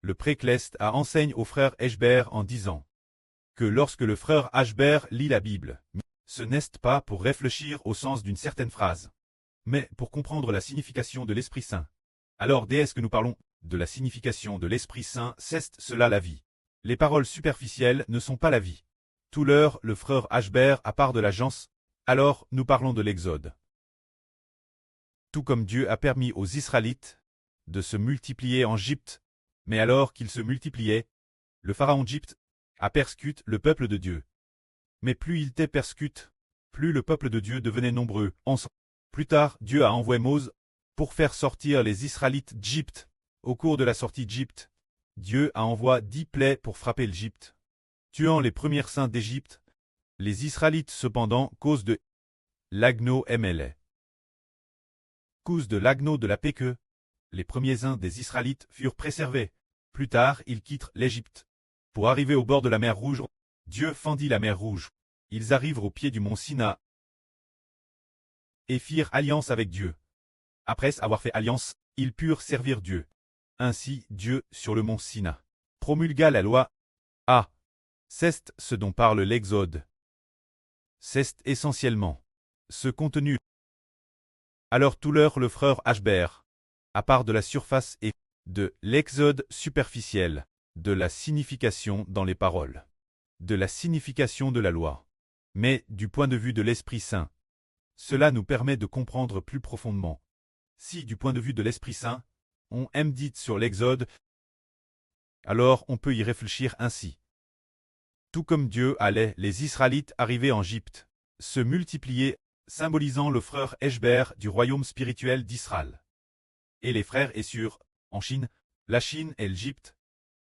le précleste a enseigne au frère Eshbert en disant que lorsque le frère Eshbert lit la Bible, ce n'est pas pour réfléchir au sens d'une certaine phrase, mais pour comprendre la signification de l'Esprit Saint. Alors est-ce que nous parlons de la signification de l'Esprit Saint, c'est cela la vie. Les paroles superficielles ne sont pas la vie. Tout l'heure, le frère Eshbert a part de l'agence, alors nous parlons de l'Exode. Tout comme Dieu a permis aux Israélites de se multiplier en Égypte, mais alors qu'ils se multipliaient, le pharaon d'Égypte a persécuté le peuple de Dieu. Mais plus il persécute, plus le peuple de Dieu devenait nombreux. Plus tard, Dieu a envoyé Moïse pour faire sortir les Israélites d'Égypte. Au cours de la sortie d'Égypte, Dieu a envoyé 10 plaies pour frapper l'Égypte, tuant les premiers saints d'Égypte. Les Israélites cependant, cause de l'agneau MLA. Cause de l'agneau de la paix que les premiers saints des Israélites furent préservés. Plus tard, ils quittent l'Égypte. Pour arriver au bord de la mer Rouge, Dieu fendit la mer Rouge. Ils arrivent au pied du mont Sina et firent alliance avec Dieu. Après avoir fait alliance, ils purent servir Dieu. Ainsi, Dieu, sur le mont Sina, promulgua la loi. C'est ce dont parle l'Exode. C'est essentiellement ce contenu. Alors tout l'heure le frère Eshbert, à part de la surface et de l'Exode superficiel, de la signification dans les paroles, de la signification de la loi, mais du point de vue de l'Esprit Saint. Cela nous permet de comprendre plus profondément. Si du point de vue de l'Esprit Saint, on médite sur l'Exode, alors on peut y réfléchir ainsi. Tout comme Dieu allait les Israélites arriver en Égypte, se multiplier, symbolisant le frère Eshbert du royaume spirituel d'Israël. Et les frères Essur, en Chine, la Chine et l'Égypte.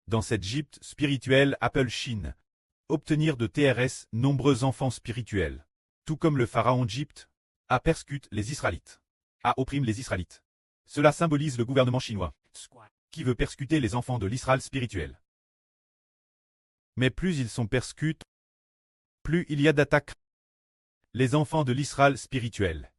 Dans cette Égypte spirituelle appelle Chine, obtenir de TRS nombreux enfants spirituels. Tout comme le pharaon d'Égypte a persécuté les Israélites, a opprimé les Israélites. Cela symbolise le gouvernement chinois, qui veut persécuter les enfants de l'Israël spirituel. Mais plus ils sont persécutés, plus il y a d'attaques. Les enfants de l'Israël spirituel,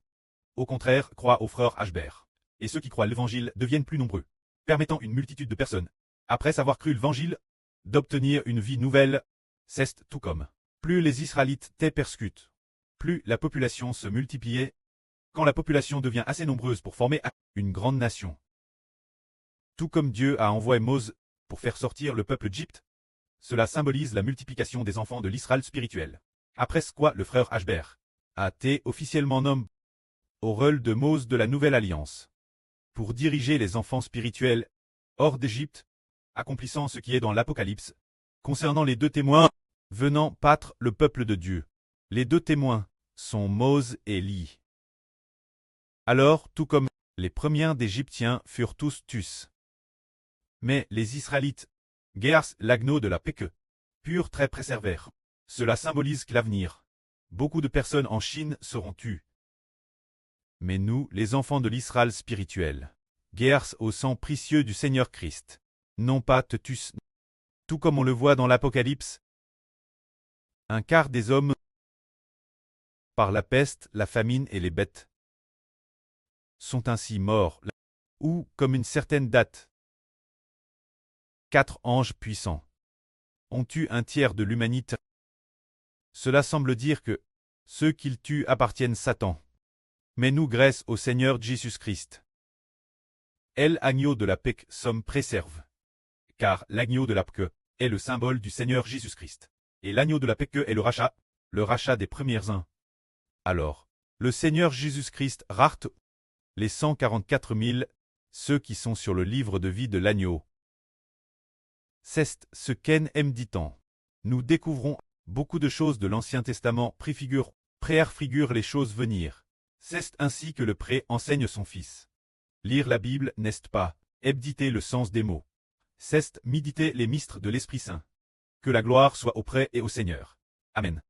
au contraire, croient au frère Eshbert. Et ceux qui croient l'Évangile deviennent plus nombreux, permettant une multitude de personnes, après avoir cru l'Évangile, d'obtenir une vie nouvelle. C'est tout comme plus les Israélites persécutent, plus la population se multipliait. Quand la population devient assez nombreuse pour former une grande nation. Tout comme Dieu a envoyé Moïse pour faire sortir le peuple d'Égypte, cela symbolise la multiplication des enfants de l'Israël spirituel. Après quoi le frère Eshbert a été officiellement nommé au rôle de Moïse de la Nouvelle Alliance, pour diriger les enfants spirituels hors d'Égypte, accomplissant ce qui est dans l'Apocalypse, concernant les 2 témoins venant battre le peuple de Dieu. Les 2 témoins sont Moïse et Élie. Alors, tout comme les premiers d'Égyptiens furent tous tués. Mais les Israélites, guerres l'agneau de la paix que purent très préservèrent. Cela symbolise que l'avenir. Beaucoup de personnes en Chine seront tues. Mais nous, les enfants de l'Israël spirituel, guerres au sang précieux du Seigneur Christ, non pas te tuent. Tout comme on le voit dans l'Apocalypse, un quart des hommes, par la peste, la famine et les bêtes, sont ainsi morts, ou comme une certaine date. 4 anges puissants ont tué un tiers de l'humanité. Cela semble dire que ceux qu'ils tuent appartiennent Satan. Mais nous, grâce au Seigneur Jésus-Christ, l'agneau de la paix sommes préserve. Car l'agneau de la paix est le symbole du Seigneur Jésus-Christ. Et l'agneau de la paix est le rachat des premiers uns. Alors, le Seigneur Jésus-Christ rachète les 144 000, ceux qui sont sur le livre de vie de l'agneau. C'est ce qu'en méditant. Nous découvrons beaucoup de choses de l'Ancien Testament préfigurent les choses venir. C'est ainsi que le pré enseigne son fils. Lire la Bible n'est pas méditer le sens des mots. C'est méditer les mystères de l'Esprit Saint. Que la gloire soit au pré et au Seigneur. Amen.